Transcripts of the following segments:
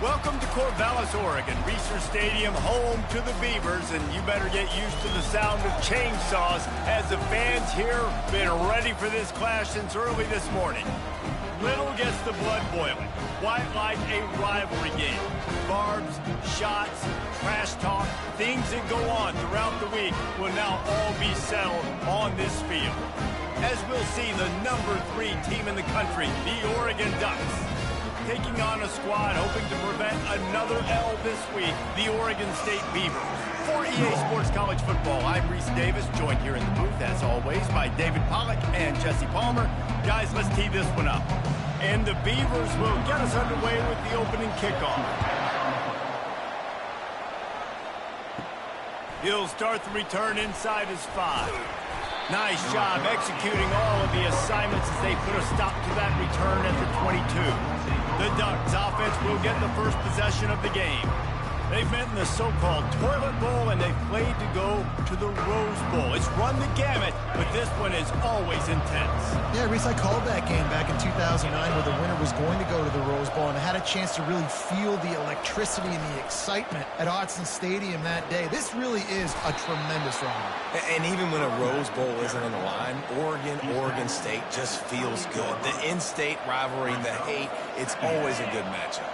Welcome to Corvallis, Oregon, Reser Stadium, home to the Beavers, and you better get used to the sound of chainsaws as the fans here have been ready for this clash since early this morning. Little gets the blood boiling, quite like a rivalry game. Barbs, shots, trash talk, things that go on throughout the week will now all be settled on this field. As we'll see, the number 3 team in the country, the Oregon Ducks, taking on a squad hoping to prevent another L this week, the Oregon State Beavers. For EA Sports College Football, I'm Reese Davis, joined here in the booth, as always, by David Pollack and Jesse Palmer. Guys, let's tee this one up. And the Beavers will get us underway with the opening kickoff. He'll start the return inside his 5. Nice job executing all of the assignments as they put a stop to that return at the 22. The Ducks offense will get the first possession of the game. They've met in the so-called Toilet Bowl, and they've played to go to the Rose Bowl. It's run the gamut, but this one is always intense. Yeah, Reese, I called that game back in 2009 where the winner was going to go to the Rose Bowl, and I had a chance to really feel the electricity and the excitement at Autzen Stadium that day. This really is a tremendous rivalry. And even when a Rose Bowl isn't on the line, Oregon State just feels good. The in-state rivalry, the hate, it's always a good matchup.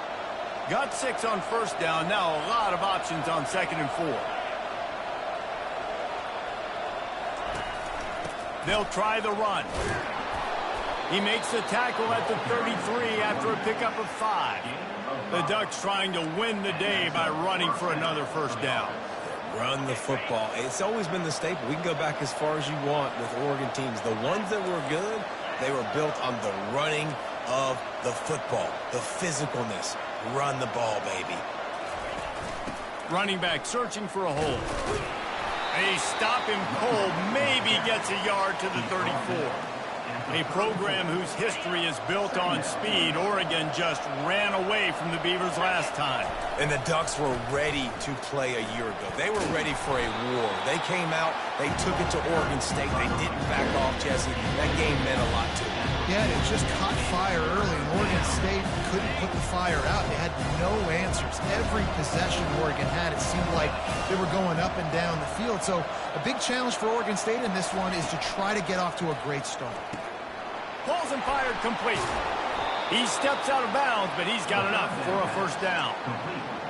Got 6 on first down. Now a lot of options on 2nd and 4. They'll try the run. He makes the tackle at the 33 after a pickup of 5. The Ducks trying to win the day by running for another first down. Run the football. It's always been the staple. We can go back as far as you want with Oregon teams. The ones that were good, they were built on the running of the football, the physicalness. Run the ball, baby. Running back searching for a hole. They stop him cold, maybe gets a yard to the 34. A program whose history is built on speed. Oregon just ran away from the Beavers last time. And the Ducks were ready to play a year ago. They were ready for a war. They came out, they took it to Oregon State. They didn't back off, Jesse. That game meant a lot to them. Yeah, it just caught fire early, and Oregon State couldn't put the fire out. They had no answers. Every possession Oregon had, it seemed like they were going up and down the field. So a big challenge for Oregon State in this one is to try to get off to a great start. Pulls and fired complete. He steps out of bounds, but he's got enough for a first down.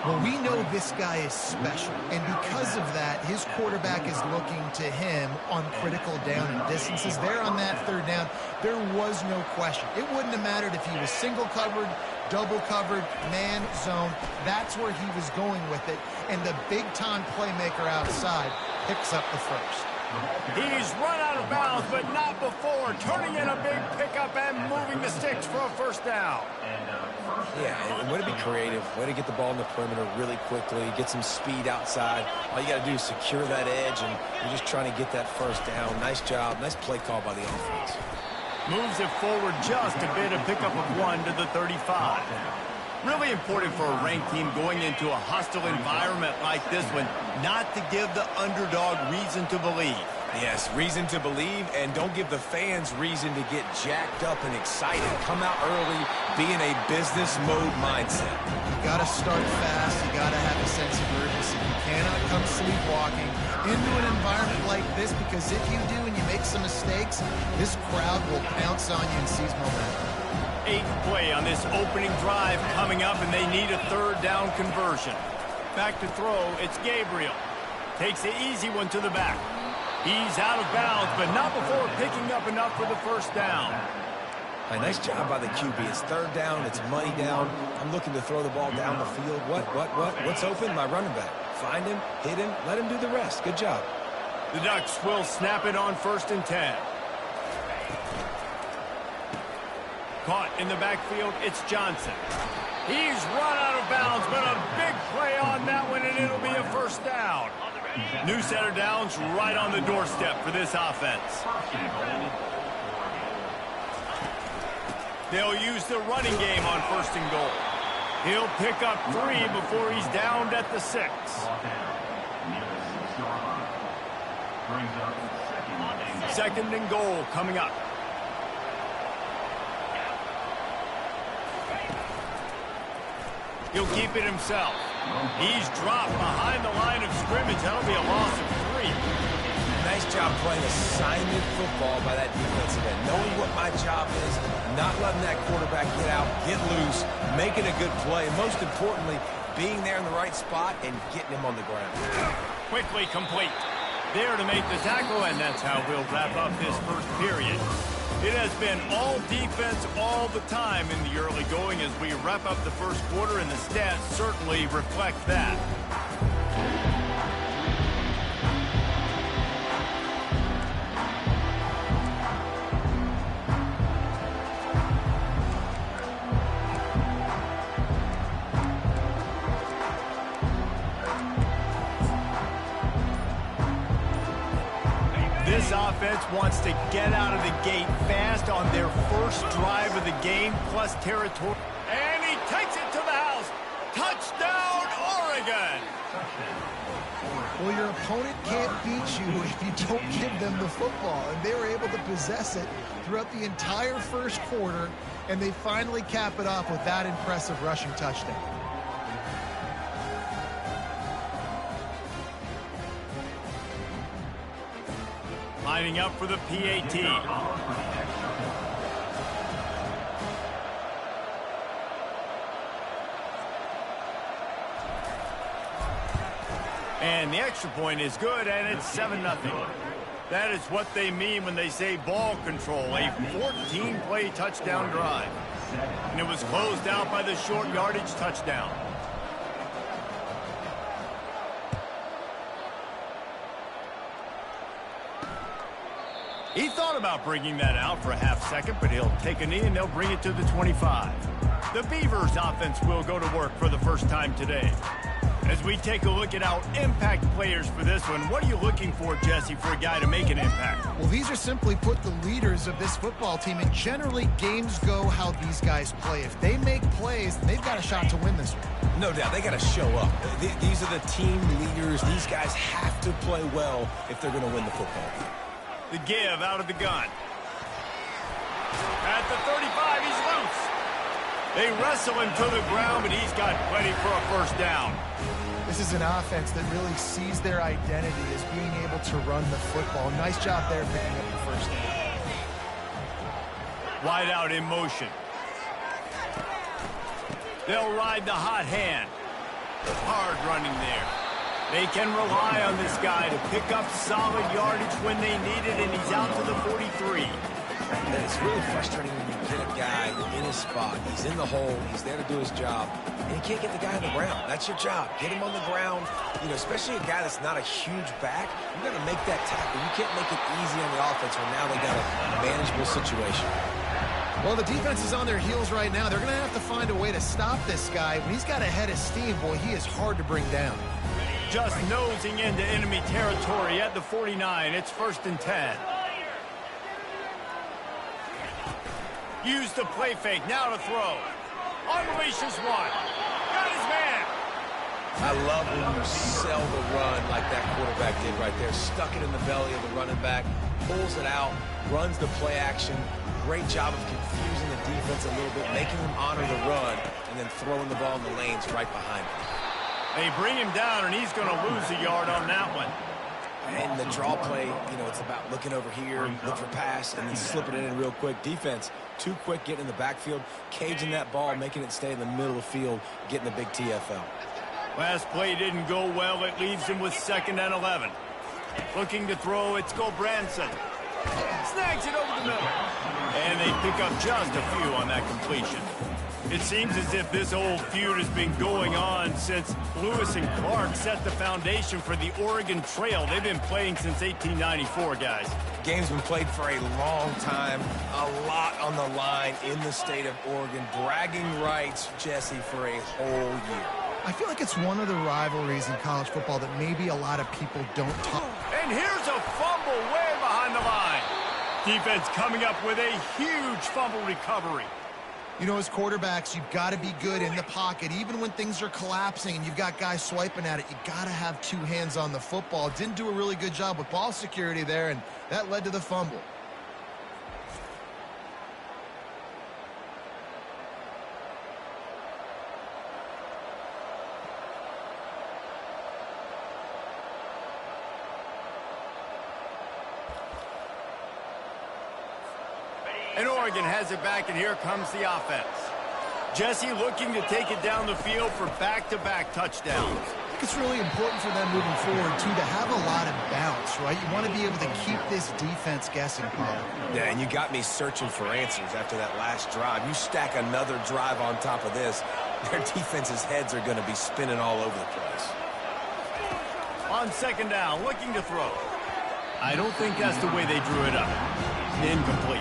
Well, we know this guy is special, and because of that, his quarterback is looking to him on critical down and distances. There on that 3rd down, there was no question. It wouldn't have mattered if he was single covered, double covered, man, zone. That's where he was going with it, and the big-time playmaker outside picks up the first. He's run out of bounds, but not before turning in a big pickup and moving the sticks for a first down. Yeah, and way to be creative, way to get the ball in the perimeter really quickly, get some speed outside. All you got to do is secure that edge, and you're just trying to get that first down. Nice job, nice play call by the offense. Moves it forward just a bit, a pickup of 1 to the 35. Really important for a ranked team going into a hostile environment like this one, not to give the underdog reason to believe. Yes, reason to believe, and don't give the fans reason to get jacked up and excited. Come out early, be in a business mode mindset. You got to start fast. You got to have a sense of urgency. You cannot come sleepwalking into an environment like this, because if you do and you make some mistakes, this crowd will pounce on you and seize momentum. 8th play on this opening drive coming up, and they need a 3rd down conversion. Back to throw, it's Gabriel. Takes the easy one to the back. He's out of bounds, but not before picking up enough for the first down. A nice job by the QB. It's 3rd down, it's money down. I'm looking to throw the ball down the field. What's open? My running back. Find him, hit him, let him do the rest. Good job. The Ducks will snap it on 1st and 10. Caught in the backfield, it's Johnson. He's run out of bounds, but a big play on that one, and it'll be a first down. New set of downs right on the doorstep for this offense. They'll use the running game on 1st and goal. He'll pick up 3 before he's downed at the 6. Second and goal coming up. He'll keep it himself. He's dropped behind the line of scrimmage. That'll be a loss of 3. Nice job playing assignment football by that defensive end. Knowing what my job is, not letting that quarterback get out, get loose, making a good play, and most importantly, being there in the right spot and getting him on the ground. Quickly complete. There to make the tackle, and that's how we'll wrap up this first period. It has been all defense all the time in the early going as we wrap up the first quarter, and the stats certainly reflect that. This offense wants to get out of the gate fast on their first drive of the game, plus territory. And he takes it to the house. Touchdown, Oregon! Well, your opponent can't beat you if you don't give them the football. And they were able to possess it throughout the entire first quarter, and they finally cap it off with that impressive rushing touchdown. Lining up for the PAT. And the extra point is good, and it's 7-0. That is what they mean when they say ball control, a 14-play touchdown drive. And it was closed out by the short yardage touchdown. He thought about bringing that out for a half second, but he'll take a knee and they'll bring it to the 25. The Beavers offense will go to work for the first time today. As we take a look at our impact players for this one, what are you looking for, Jesse, for a guy to make an impact? Well, these are simply put the leaders of this football team, and generally games go how these guys play. If they make plays, they've got a shot to win this one. No doubt, they got to show up. These are the team leaders. These guys have to play well if they're going to win the football game. The give out of the gun. At the 35, he's loose. They wrestle him to the ground, but he's got plenty for a first down. This is an offense that really sees their identity as being able to run the football. Nice job there picking up the first down. Wide out in motion. They'll ride the hot hand. Hard running there. They can rely on this guy to pick up solid yardage when they need it, and he's out to the 43. And it's really frustrating when you get a guy in his spot. He's in the hole. He's there to do his job, and you can't get the guy on the ground. That's your job. Get him on the ground. You know, especially a guy that's not a huge back. You got to make that tackle. You can't make it easy on the offense when now they got a manageable situation. Well, the defense is on their heels right now. They're going to have to find a way to stop this guy. When he's got a head of steam, boy, he is hard to bring down. Just nosing into enemy territory at the 49. It's 1st and 10. Use the play fake. Now to throw. Unleashes one. Got his man. I love when you sell the run like that quarterback did right there. Stuck it in the belly of the running back. Pulls it out. Runs the play action. Great job of confusing the defense a little bit. Making them honor the run. And then throwing the ball in the lanes right behind him. They bring him down, and he's going to lose a yard on that one. And the draw play, you know, it's about looking over here, look for pass, and then slipping it in real quick. Defense, too quick getting in the backfield, caging that ball, making it stay in the middle of the field, getting the big TFL. Last play didn't go well. It leaves him with 2nd and 11. Looking to throw, it's Gulbranson. Snags it over the middle. And they pick up just a few on that completion. It seems as if this old feud has been going on since Lewis and Clark set the foundation for the Oregon Trail. They've been playing since 1894, guys. The game's been played for a long time, a lot on the line in the state of Oregon. Bragging rights, Jesse, for a whole year. I feel like it's one of the rivalries in college football that maybe a lot of people don't talk. And here's a fumble way behind the line. Defense coming up with a huge fumble recovery. You know, as quarterbacks, you've got to be good in the pocket. Even when things are collapsing and you've got guys swiping at it, you got to have two hands on the football. Didn't do a really good job with ball security there, and that led to the fumble. And Oregon has it back, and here comes the offense. Jesse looking to take it down the field for back-to-back touchdowns. I think it's really important for them moving forward, too, to have a lot of bounce, right? You want to be able to keep this defense guessing, Paul. Yeah, and you got me searching for answers after that last drive. You stack another drive on top of this, their defense's heads are going to be spinning all over the place. On second down, looking to throw. I don't think that's the way they drew it up. Incomplete.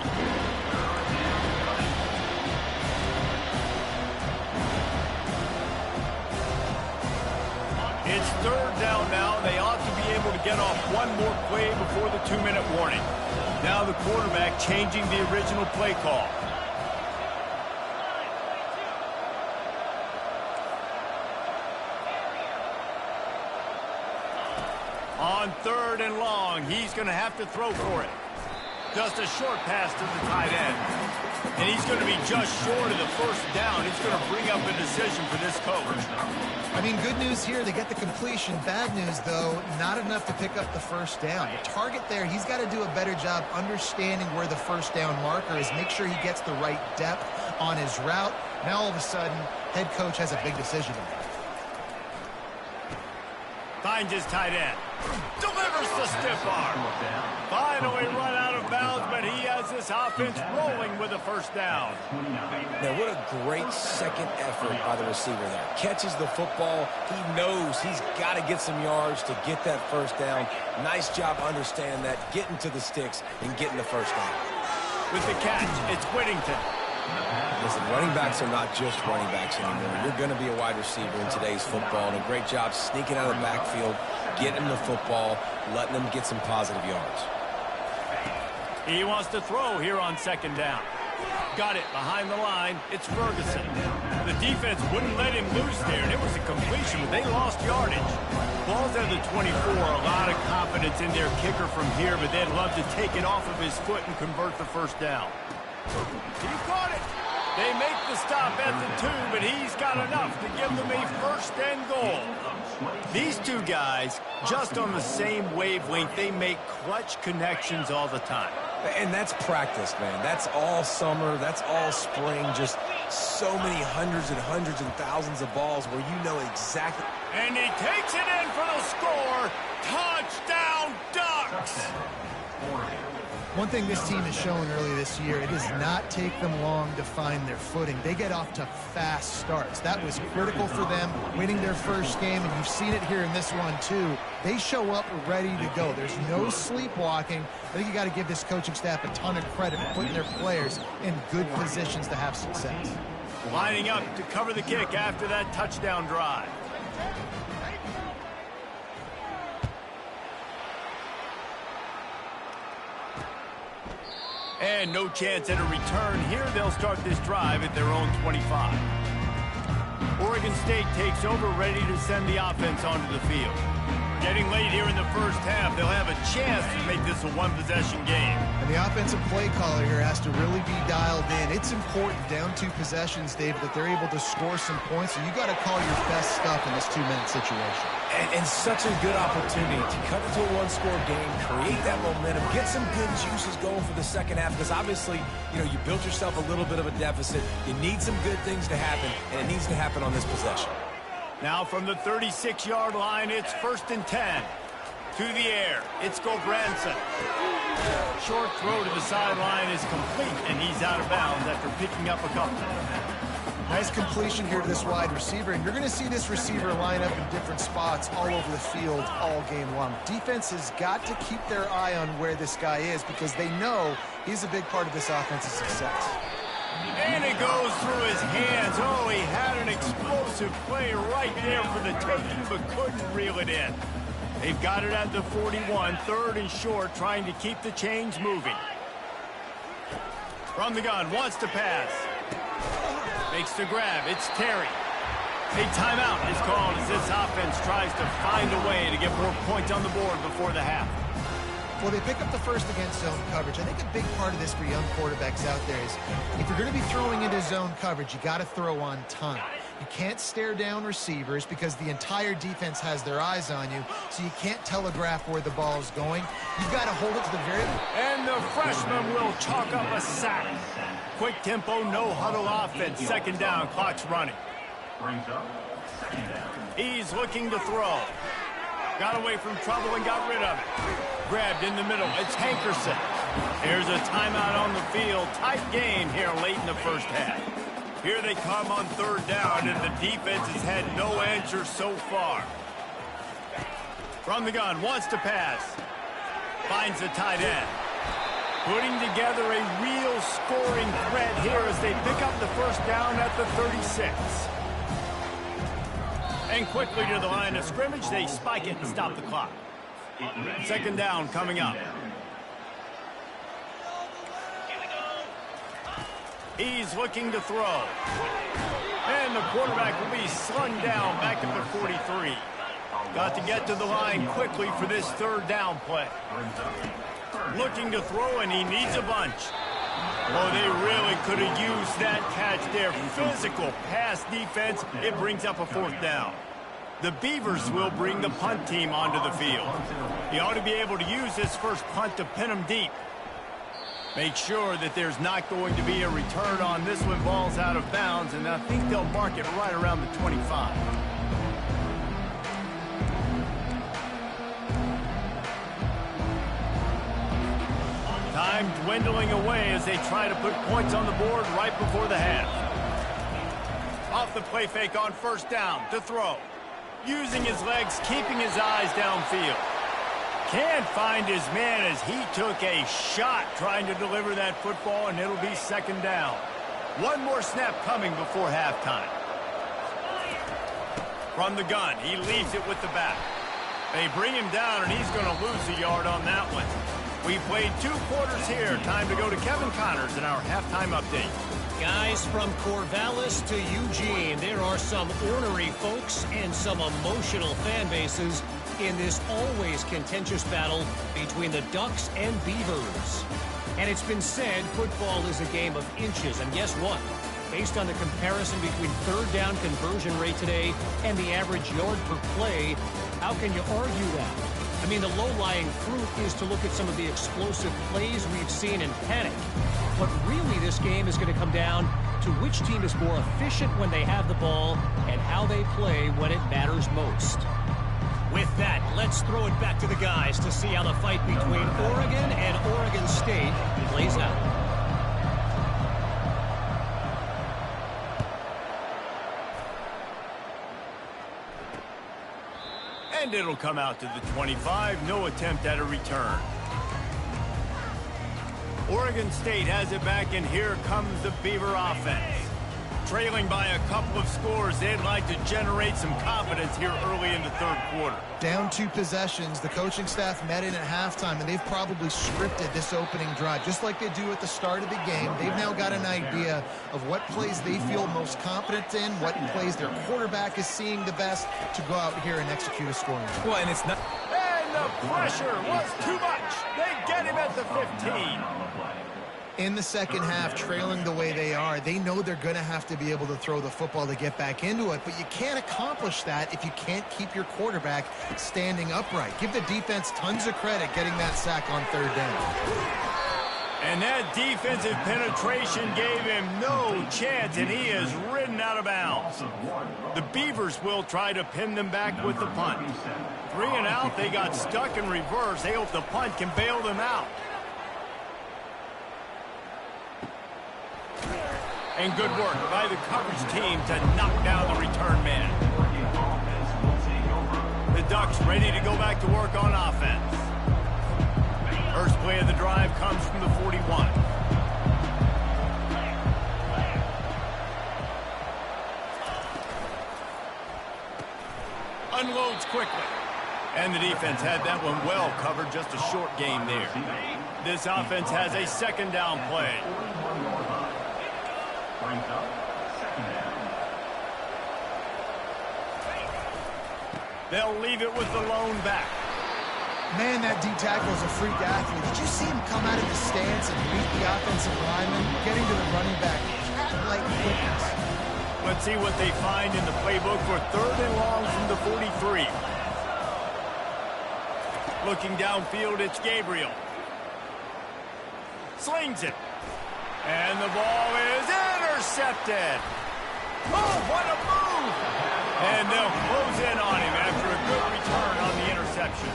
It's third down now. They ought to be able to get off one more play before the 2-minute warning. Now the quarterback changing the original play call. On third and long, he's going to have to throw for it. Just a short pass to the tight end. And he's going to be just short of the first down. He's going to bring up a decision for this coach. I mean, good news here, they get the completion. Bad news, though, not enough to pick up the first down. The target there, he's got to do a better job understanding where the first down marker is, make sure he gets the right depth on his route. Now, all of a sudden, head coach has a big decision to make. Finds his tight end. Delivers the stiff arm. Finally run out of bounds, but he has this offense rolling with a first down. Now, what a great second effort by the receiver there. Catches the football. He knows he's got to get some yards to get that first down. Nice job understanding that, getting to the sticks and getting the first down. With the catch, it's Whittington. Listen, running backs are not just running backs anymore. You're going to be a wide receiver in today's football, and a great job sneaking out of the backfield, getting the football, letting them get some positive yards. He wants to throw here on second down. Got it behind the line. It's Ferguson. The defense wouldn't let him loose there, and it was a completion, but they lost yardage. Ball's at the 24. A lot of confidence in their kicker from here, but they'd love to take it off of his foot and convert the first down. He caught it. They make the stop at the 2, but he's got enough to give them a first and goal. These two guys, just on the same wavelength, they make clutch connections all the time. And that's practice, man. That's all summer. That's all spring. Just so many hundreds and thousands of balls where you know exactly. And he takes it in for the score. Touchdown, Ducks! One thing this team has shown early this year, it does not take them long to find their footing. They get off to fast starts. That was critical for them, winning their first game, and you've seen it here in this one too. They show up ready to go. There's no sleepwalking. I think you got to give this coaching staff a ton of credit for putting their players in good positions to have success. Lining up to cover the kick after that touchdown drive. And no chance at a return. Here they'll start this drive at their own 25. Oregon State takes over, ready to send the offense onto the field. Getting late here in the first half, they'll have a chance to make this a one-possession game. And the offensive play caller here has to really be dialed in. It's important, down 2 possessions, Dave, that they're able to score some points. So you got to call your best stuff in this 2-minute situation. And such a good opportunity to cut into a one-score game, create that momentum, get some good juices going for the second half, because obviously, you built yourself a little bit of a deficit. You need some good things to happen, and it needs to happen on this possession. Now from the 36-yard line, it's 1st and 10. To the air, it's Gulbranson. Short throw to the sideline is complete, and he's out of bounds after picking up a couple. Nice completion here to this wide receiver, and you're going to see this receiver line up in different spots all over the field all game long. Defense has got to keep their eye on where this guy is, because they know he's a big part of this offense's success. And it goes through his hands. Oh, he had an explosive play right there for the taking, but couldn't reel it in. They've got it at the 41, 3rd and short, trying to keep the chains moving. From the gun, wants to pass. Makes the grab, it's Terry. A timeout is called as this offense tries to find a way to get more points on the board before the half. Well, they pick up the first against zone coverage. I think a big part of this for young quarterbacks out there is if you're going to be throwing into zone coverage, you got to throw on time. You can't stare down receivers because the entire defense has their eyes on you, so you can't telegraph where the ball is going. You've got to hold it to the very... And the freshman will chalk up a sack. Quick tempo, no huddle offense. Second down, clock's running. He's looking to throw. Got away from trouble and got rid of it. Grabbed in the middle. It's Hankerson. Here's a timeout on the field. Tight game here late in the first half. Here they come on third down, and the defense has had no answer so far. From the gun, wants to pass. Finds the tight end. Putting together a real scoring threat here as they pick up the first down at the 36. And quickly to the line of scrimmage, they spike it and stop the clock. Second down coming up. He's looking to throw. And the quarterback will be slung down back at the 43. Got to get to the line quickly for this third down play. Looking to throw, and he needs a bunch. Oh, they really could have used that catch there. Physical pass defense. It brings up a fourth down. The Beavers will bring the punt team onto the field. He ought to be able to use this first punt to pin them deep. Make sure that there's not going to be a return on this when ball's out of bounds, and I think they'll mark it right around the 25. Time dwindling away as they try to put points on the board right before the half. Off the play fake on first down to throw. Using his legs, keeping his eyes downfield. Can't find his man as he took a shot trying to deliver that football, and it'll be second down. One more snap coming before halftime. From the gun, he leaves it with the back. They bring him down, and he's going to lose a yard on that one. We played 2 quarters here. Time to go to Kevin Connors in our halftime update. Guys, from Corvallis to Eugene, there are some ornery folks and some emotional fan bases in this always contentious battle between the Ducks and Beavers. And it's been said football is a game of inches, and guess what? Based on the comparison between third down conversion rate today and the average yard per play, how can you argue that? I mean, the low-lying fruit is to look at some of the explosive plays we've seen in panic. But really, this game is going to come down to which team is more efficient when they have the ball and how they play when it matters most. With that, let's throw it back to the guys to see how the fight between Oregon and Oregon State plays out. And it'll come out to the 25. No attempt at a return. Oregon State has it back, and here comes the Beaver offense. Trailing by a couple of scores, they'd like to generate some confidence here early in the third quarter. Down 2 possessions, the coaching staff met in at halftime, and they've probably scripted this opening drive. Just like they do at the start of the game, they've now got an idea of what plays they feel most confident in, what plays their quarterback is seeing the best to go out here and execute a scoring. Well, and it's not... And the pressure was too much. They get him at the 15. In the second half, trailing the way they are, they know they're going to have to be able to throw the football to get back into it, but you can't accomplish that if you can't keep your quarterback standing upright. Give the defense tons of credit getting that sack on third down. And that defensive penetration gave him no chance, and he is ridden out of bounds. The Beavers will try to pin them back with the punt. 3 and out, they got stuck in reverse. They hope the punt can bail them out. And good work by the coverage team to knock down the return man. The Ducks ready to go back to work on offense. First play of the drive comes from the 41. Unloads quickly. And the defense had that one well covered, just a short game there. This offense has a second down play. They'll leave it with the lone back. Man, that D-tackle is a freak athlete. Did you see him come out of the stance and beat the offensive lineman, getting to the running back? Cat-like quickness. Let's see what they find in the playbook for 3rd and long from the 43. Looking downfield, it's Gabriel. Slings it. And the ball is intercepted. Oh, what a move! And they'll close in on him after a good return on the interception.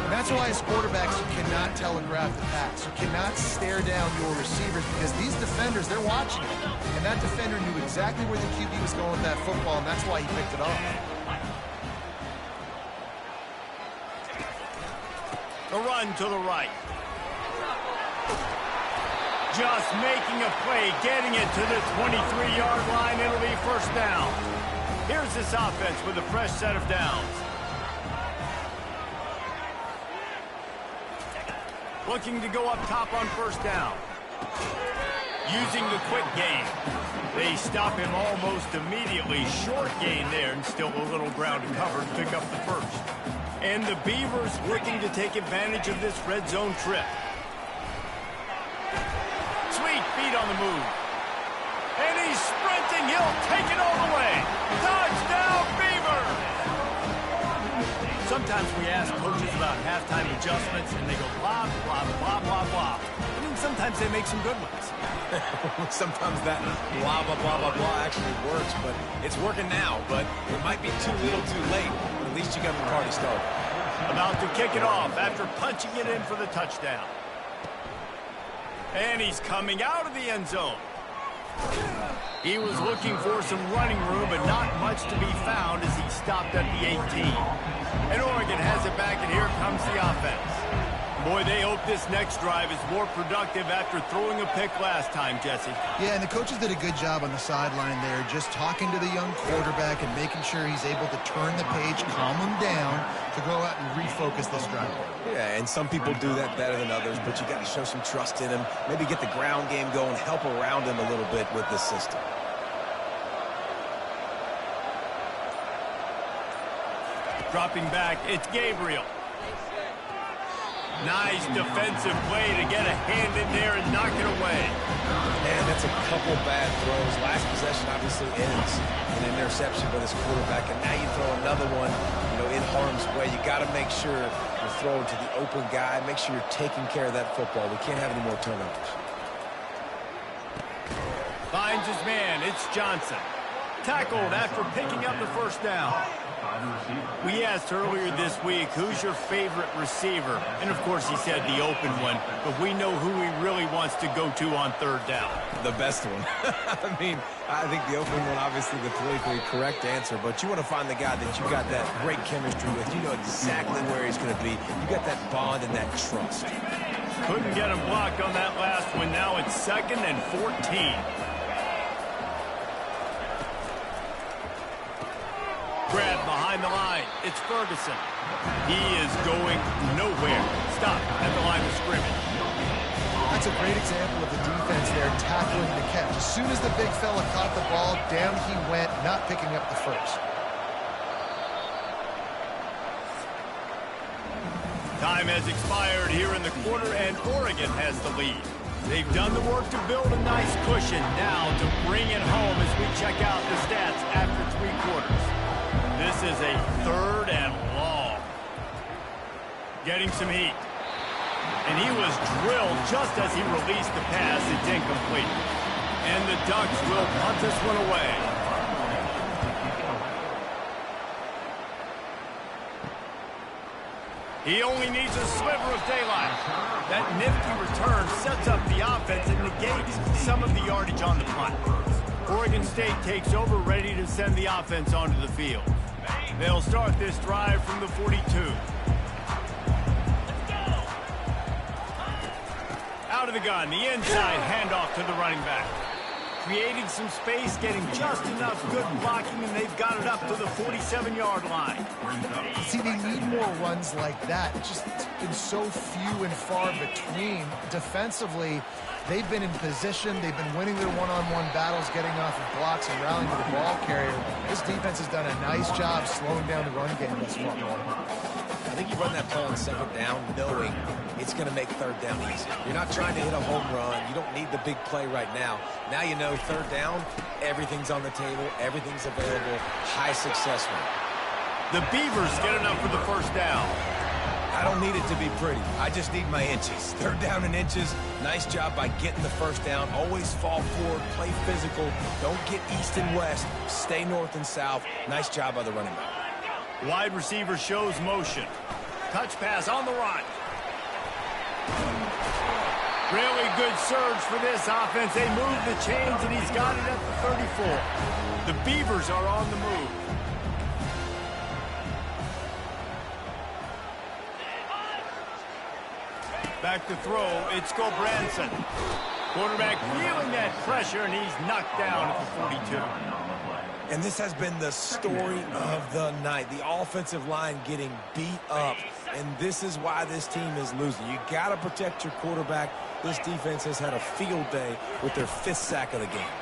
And that's why as quarterbacks, you cannot telegraph the pass. You cannot stare down your receivers because these defenders, they're watching it. And that defender knew exactly where the QB was going with that football, and that's why he picked it off. A run to the right. Just making a play, getting it to the 23-yard line. It'll be 1st down. Here's this offense with a fresh set of downs. Looking to go up top on 1st down. Using the quick game. They stop him almost immediately. Short gain there and still a little ground to cover to pick up the 1st. And the Beavers looking to take advantage of this red zone trip. Sweet feet on the move. And he's sprinting. He'll take it all the way. Touchdown, Beavers! Sometimes we ask coaches about halftime adjustments, and they go blah, blah, blah, blah, blah. I mean, sometimes they make some good ones. Sometimes that blah, blah, blah, blah, blah actually works, but it's working now. But it might be too little too late. But at least you got the party started. About to kick it off after punching it in for the touchdown. And he's coming out of the end zone. He was looking for some running room, but not much to be found as he stopped at the 18. And Oregon has it back, and here comes the offense. Boy, they hope this next drive is more productive after throwing a pick last time, Jesse. Yeah, and the coaches did a good job on the sideline there, just talking to the young quarterback and making sure he's able to turn the page, calm him down, to go out and refocus this drive. Yeah, and some people do that better than others, but you got to show some trust in him. Maybe get the ground game going, help around him a little bit with this system. Dropping back, it's Gabriel. Nice defensive play to get a hand in there and knock it away. Man, that's a couple bad throws. Last possession obviously ends in an interception by this quarterback, and now you throw another one, in harm's way. You got to make sure you're throwing to the open guy. Make sure you're taking care of that football. We can't have any more turnovers. Finds his man. It's Johnson. Tackled after picking up the 1st down. We asked earlier this week, who's your favorite receiver? And, of course, he said the open one. But we know who he really wants to go to on 3rd down. The best one. I mean, I think the open one, obviously, the politically correct answer. But you want to find the guy that you got that great chemistry with. You know exactly where he's going to be. You got that bond and that trust. Couldn't get him blocked on that last one. Now it's 2nd and 14. Grab behind the line. It's Ferguson. He is going nowhere. Stop at the line of scrimmage. That's a great example of the defense there tackling the catch. As soon as the big fella caught the ball, down he went, not picking up the 1st. Time has expired here in the quarter, and Oregon has the lead. They've done the work to build a nice cushion. Now to bring it home as we check out the stats after 3 quarters. This is a 3rd and long. Getting some heat. And he was drilled just as he released the pass. It's incomplete. And the Ducks will punt this one away. He only needs a sliver of daylight. That nifty return sets up the offense and negates some of the yardage on the punt. Oregon State takes over, ready to send the offense onto the field. They'll start this drive from the 42. Out of the gun, the inside handoff to the running back. Creating some space, getting just enough good blocking, and they've got it up to the 47-yard line. See, they need more runs like that. It's just been so few and far between. Defensively, they've been in position. They've been winning their one-on-one battles, getting off of blocks and rallying to the ball carrier. This defense has done a nice job slowing down the run game thus far. I think you run that play on second down knowing it's going to make third down easy. You're not trying to hit a home run. You don't need the big play right now. Now you know third down, everything's on the table, everything's available, high success rate. The Beavers get enough for the first down. I don't need it to be pretty. I just need my inches. Third down in inches. Nice job by getting the first down. Always fall forward, play physical. Don't get east and west. Stay north and south. Nice job by the running back. Wide receiver shows motion. Touch pass on the run. Really good surge for this offense. They move the chains, and he's got it at the 34. The Beavers are on the move. Back to throw, it's Gulbranson. Quarterback feeling that pressure, and he's knocked down at the 42. And this has been the story of the night. The offensive line getting beat up, and this is why this team is losing. You got to protect your quarterback. This defense has had a field day with their 5th sack of the game.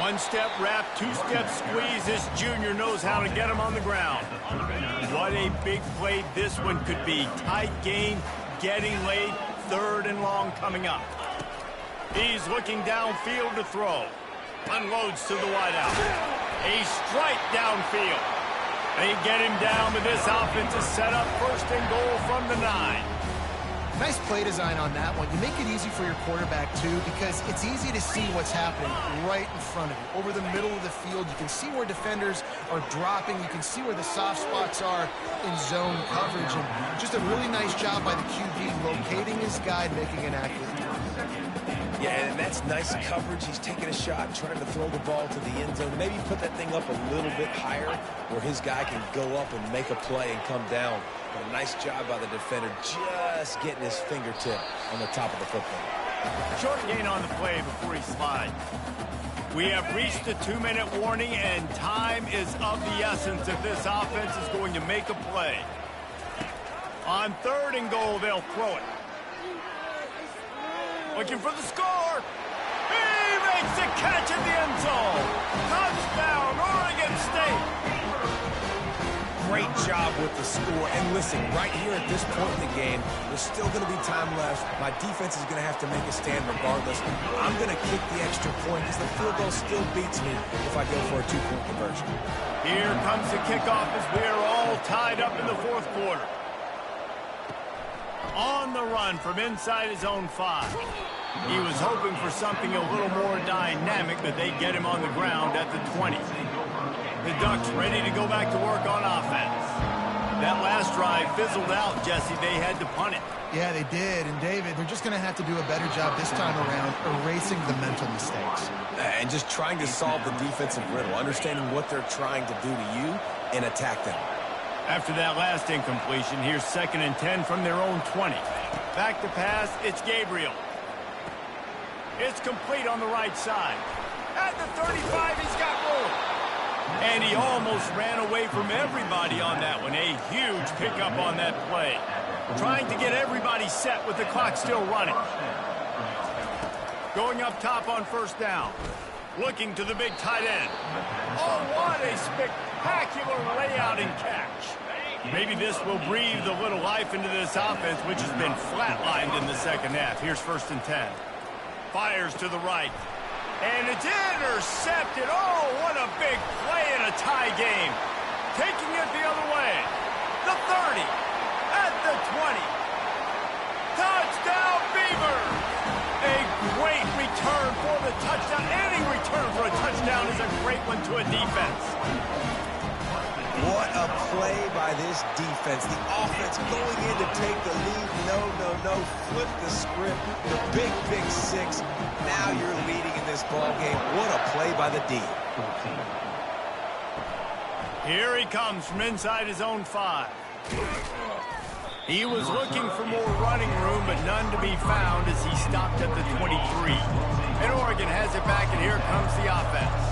One-step wrap, two-step squeeze. This junior knows how to get him on the ground. What a big play this one could be. Tight game, getting late, third and long coming up. He's looking downfield to throw. Unloads to the wideout. A strike downfield. They get him down, but this offense is set up first and goal from the 9. Nice play design on that one. You make it easy for your quarterback, too, because it's easy to see what's happening right in front of you. Over the middle of the field, you can see where defenders are dropping. You can see where the soft spots are in zone coverage. And just a really nice job by the QB locating his guy, making an accurate throw. Yeah, and that's nice coverage. He's taking a shot, trying to throw the ball to the end zone. Maybe put that thing up a little bit higher where his guy can go up and make a play and come down. But a nice job by the defender just getting his fingertip on the top of the football. Short gain on the play before he slides. We have reached the 2-minute warning, and time is of the essence if this offense is going to make a play. On third and goal, they'll throw it. Looking for the score. He makes the catch in the end zone. Touchdown, Oregon State. Great job with the score. And listen, right here at this point in the game, there's still going to be time left. My defense is going to have to make a stand regardless. I'm going to kick the extra point because the field goal still beats me if I go for a 2-point conversion. Here comes the kickoff as we are all tied up in the fourth quarter. On the run from inside his own 5. He was hoping for something a little more dynamic, but they get him on the ground at the 20. The Ducks ready to go back to work on offense. That last drive fizzled out, Jesse. They had to punt it. Yeah, they did. And, David, they're just going to have to do a better job this time around erasing the mental mistakes. And just trying to solve the defensive riddle, understanding what they're trying to do to you and attack them. After that last incompletion, here's 2nd and 10 from their own 20. Back to pass, it's Gabriel. It's complete on the right side. At the 35, he's got room. And he almost ran away from everybody on that one. A huge pickup on that play. Trying to get everybody set with the clock still running. Going up top on first down. Looking to the big tight end. Oh, what a spectacular layout and catch. Maybe this will breathe a little life into this offense, which has been flatlined in the second half. Here's 1st and 10. Fires to the right. And it's intercepted. Oh, what a big play in a tie game. Taking it the other way. The 30. At the 20. Touchdown, Beavers. A great return for the touchdown. Any return for a touchdown is a great one to a defense. What a play by this defense. The offense going in to take the lead. No. Flip the script. The big 6. Now you're leading in this ball game. What a play by the D. Here he comes from inside his own 5. He was looking for more running room, but none to be found as he stopped at the 23. And Oregon has it back, and here comes the offense.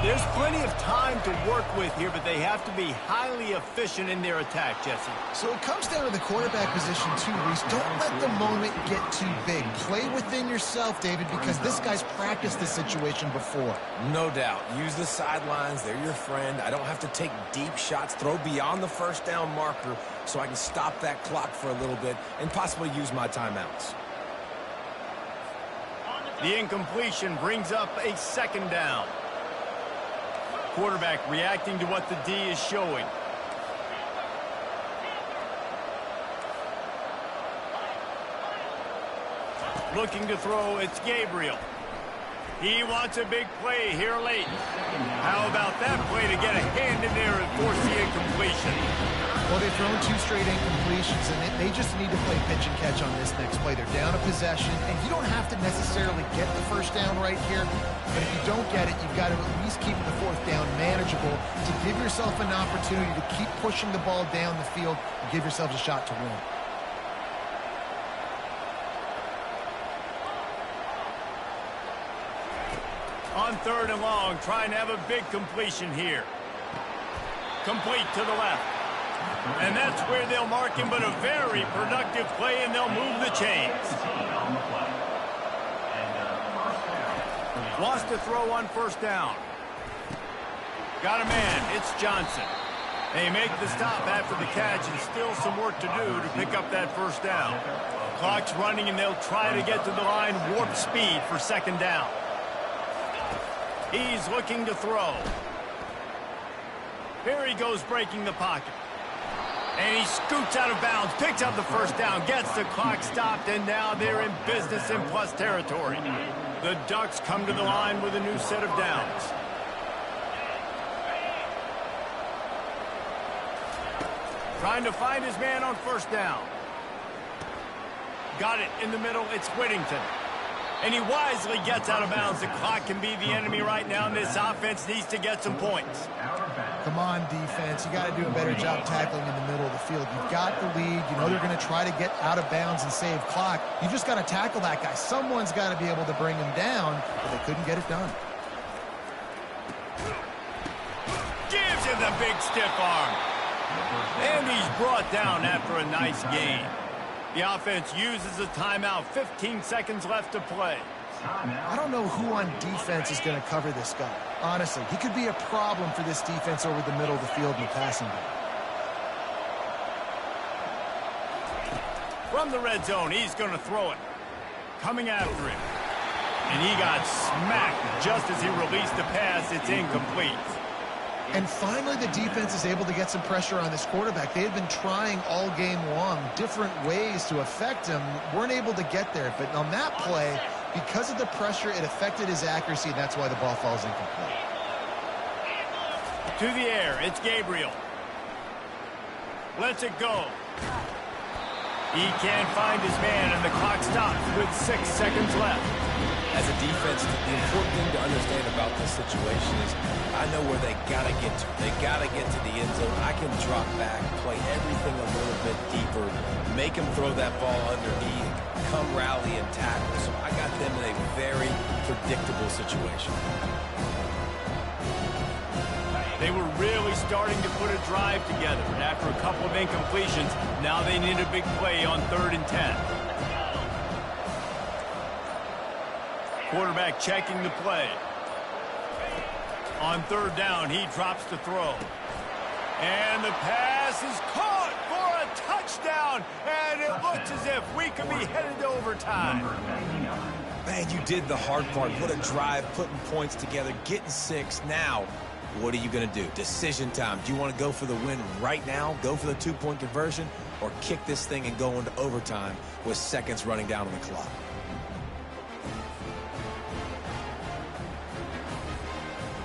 There's plenty of time to work with here, but they have to be highly efficient in their attack, Jesse. So it comes down to the quarterback position too, Reese. Don't let the moment get too big. Play within yourself, David, because this guy's practiced this situation before. No doubt. Use the sidelines. They're your friend. I don't have to take deep shots, throw beyond the first down marker so I can stop that clock for a little bit and possibly use my timeouts. The incompletion brings up a second down. Quarterback reacting to what the D is showing. Looking to throw, it's Gabriel. He wants a big play here late. How about that play to get a hand in there and force the incompletion? Well, they've thrown 2 straight incompletions, and they just need to play pitch and catch on this next play. They're down a possession, and you don't have to necessarily get the first down right here, but if you don't get it, you've got to at least keep the 4th down manageable to give yourself an opportunity to keep pushing the ball down the field and give yourselves a shot to win. On 3rd and long, trying to have a big completion here. Complete to the left. And that's where they'll mark him, but a very productive play, and they'll move the chains. Wants to throw on 1st down. Got a man. It's Johnson. They make the stop after the catch, and still some work to do to pick up that 1st down. Clock's running, and they'll try to get to the line warp speed for 2nd down. He's looking to throw. Here he goes breaking the pocket. And he scoots out of bounds, picks up the 1st down, gets the clock stopped, and now they're in business in plus territory. The Ducks come to the line with a new set of downs. Trying to find his man on 1st down. Got it in the middle, it's Whittington. And he wisely gets out of bounds. The clock can be the enemy right now, and this offense needs to get some points. Come on, defense. You got to do a better job tackling in the middle of the field. You've got the lead. You know they're going to try to get out of bounds and save clock. You just got to tackle that guy. Someone's got to be able to bring him down, but they couldn't get it done. Gives him the big stiff arm. And he's brought down after a nice gain. The offense uses a timeout. 15 seconds left to play. I don't know who on defense is going to cover this guy. Honestly, he could be a problem for this defense over the middle of the field in the passing game. From the red zone, he's going to throw it. Coming after him. And he got smacked just as he released the pass. It's incomplete. And finally, the defense is able to get some pressure on this quarterback. They had been trying all game long different ways to affect him. Weren't able to get there. But on that play, because of the pressure, it affected his accuracy, and that's why the ball falls incomplete. To the air, it's Gabriel. Lets it go. He can't find his man, and the clock stops with 6 seconds left. As a defense, the important thing to understand about this situation is I know where they got to get to. They got to get to the end zone. I can drop back, play everything a little bit deeper, make them throw that ball underneath, come rally and tackle. So I got them in a very predictable situation. They were really starting to put a drive together. And after a couple of incompletions, now they need a big play on 3rd and 10. Quarterback checking the play. On 3rd down, he drops the throw. And the pass is caught for a touchdown. And it looks as if we could be headed to overtime. Man, you did the hard part. Put a drive, putting points together, getting 6. Now, what are you going to do? Decision time. Do you want to go for the win right now, go for the 2-point conversion, or kick this thing and go into overtime with seconds running down on the clock?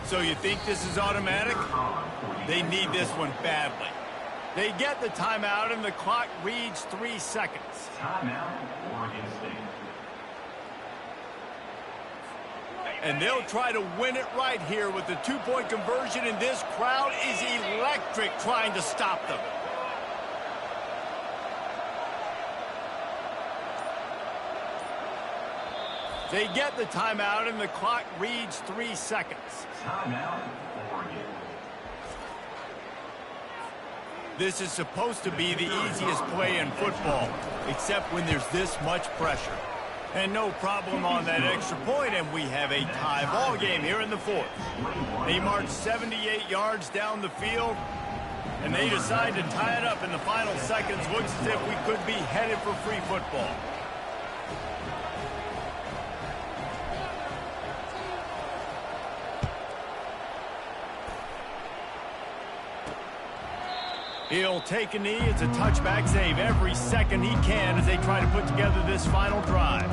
So you think this is automatic? They need this one badly. They get the timeout, and the clock reads 3 seconds. Timeout, Oregon State. And they'll try to win it right here with the 2-point conversion, and this crowd is electric trying to stop them. They get the timeout, and the clock reads 3 seconds. Timeout, Oregon. This is supposed to be the easiest play in football, except when there's this much pressure. And no problem on that extra point, and we have a tie ball game here in the fourth. They march 78 yards down the field, and they decide to tie it up in the final seconds. Looks as if we could be headed for free football. He'll take a knee. It's a touchback save every second he can as they try to put together this final drive.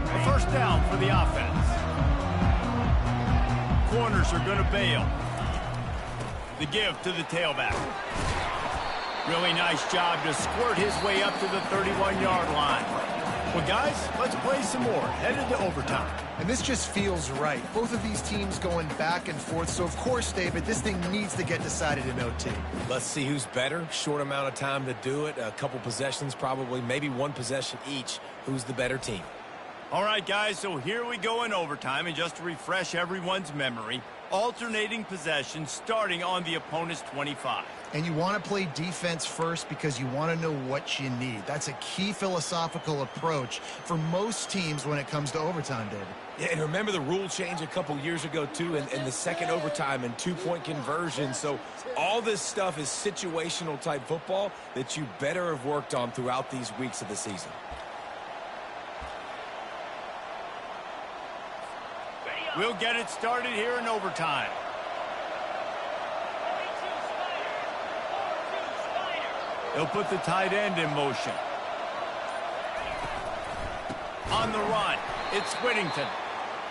A first down for the offense. Corners are going to bail. The give to the tailback. Really nice job to squirt his way up to the 31-yard line. Well, guys, let's play some more. Headed to overtime. And this just feels right. Both of these teams going back and forth. So, of course, David, this thing needs to get decided in OT. Let's see who's better. Short amount of time to do it. A couple possessions probably. Maybe one possession each. Who's the better team? All right, guys, so here we go in overtime. And just to refresh everyone's memory, alternating possessions starting on the opponent's 25. And you want to play defense first because you want to know what you need. That's a key philosophical approach for most teams when it comes to overtime, David. Yeah, and remember the rule change a couple years ago, too, and the second overtime and two-point conversion. So all this stuff is situational type football that you better have worked on throughout these weeks of the season. We'll get it started here in overtime. They'll put the tight end in motion. On the run, it's Whittington.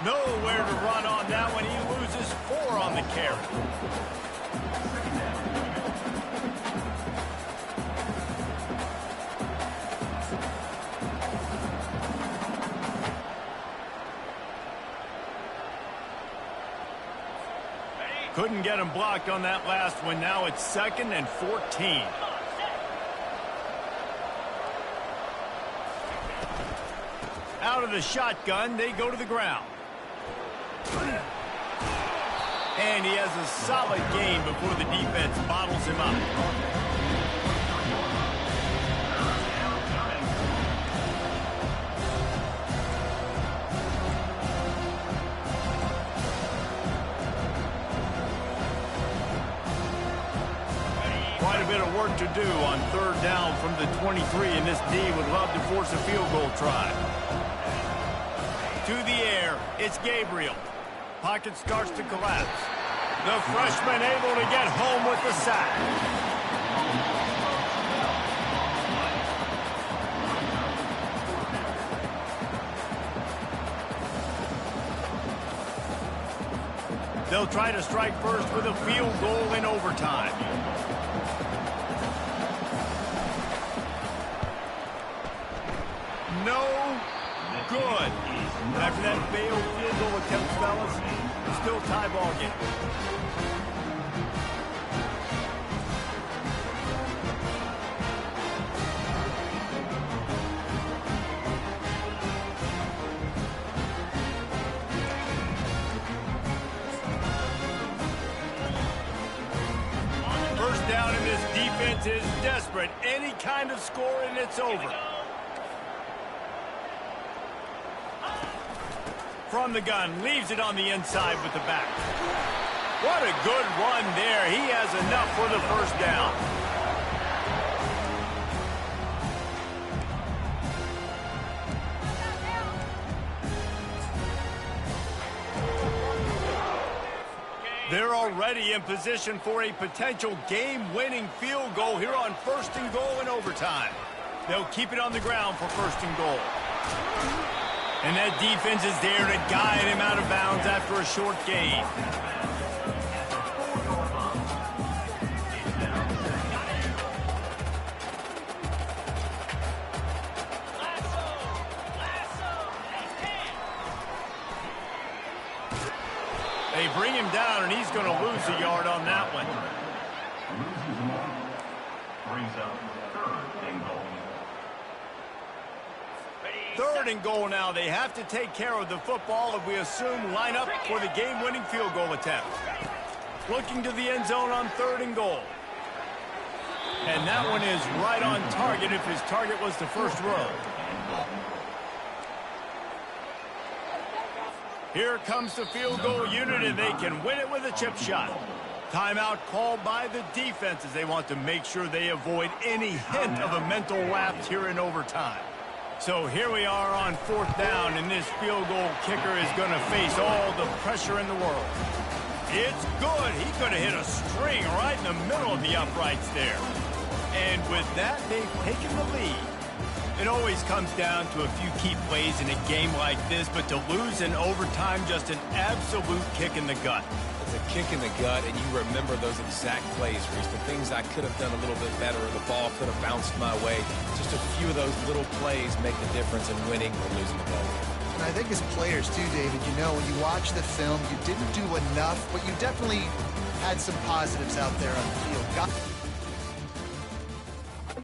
Nowhere to run on that one. He loses 4 on the carry. Couldn't get him blocked on that last one. Now it's 2nd and 14. Out of the shotgun, they go to the ground. And he has a solid gain before the defense bottles him up. Quite a bit of work to do on 3rd down from the 23, and this D would love to force a field goal try. To the air, it's Gabriel. Pocket starts to collapse. The freshman able to get home with the sack. They'll try to strike first with a field goal in overtime. No good. After that failed field goal attempt, fellas, still tie ball game. First down, and this defense is desperate. Any kind of score and it's over. From the gun, leaves it on the inside with the back. What a good run there. He has enough for the first down. They're already in position for a potential game-winning field goal here on 1st and goal in overtime. They'll keep it on the ground for 1st and goal. And that defense is there to guide him out of bounds after a short gain. A They bring him down, and he's going to lose a yard on that one. Loses one. Brings up 3rd and goal. 3rd and goal now. They have to take care of the football, and we assume line up for the game-winning field goal attempt. Looking to the end zone on 3rd and goal. And that one is right on target if his target was the first row. Here comes the field goal unit, and they can win it with a chip shot. Timeout called by the defense as they want to make sure they avoid any hint of a mental lapse here in overtime. So here we are on 4th down, and this field goal kicker is going to face all the pressure in the world. It's good. He could have hit a string right in the middle of the uprights there. And with that, they've taken the lead. It always comes down to a few key plays in a game like this, but to lose in overtime, just an absolute kick in the gut. It's a kick in the gut, and you remember those exact plays, Reese. The things I could have done a little bit better, or the ball could have bounced my way. Just a few of those little plays make the difference in winning or losing the ball. And I think as players too, David, you know, when you watch the film, you didn't do enough, but you definitely had some positives out there on the field.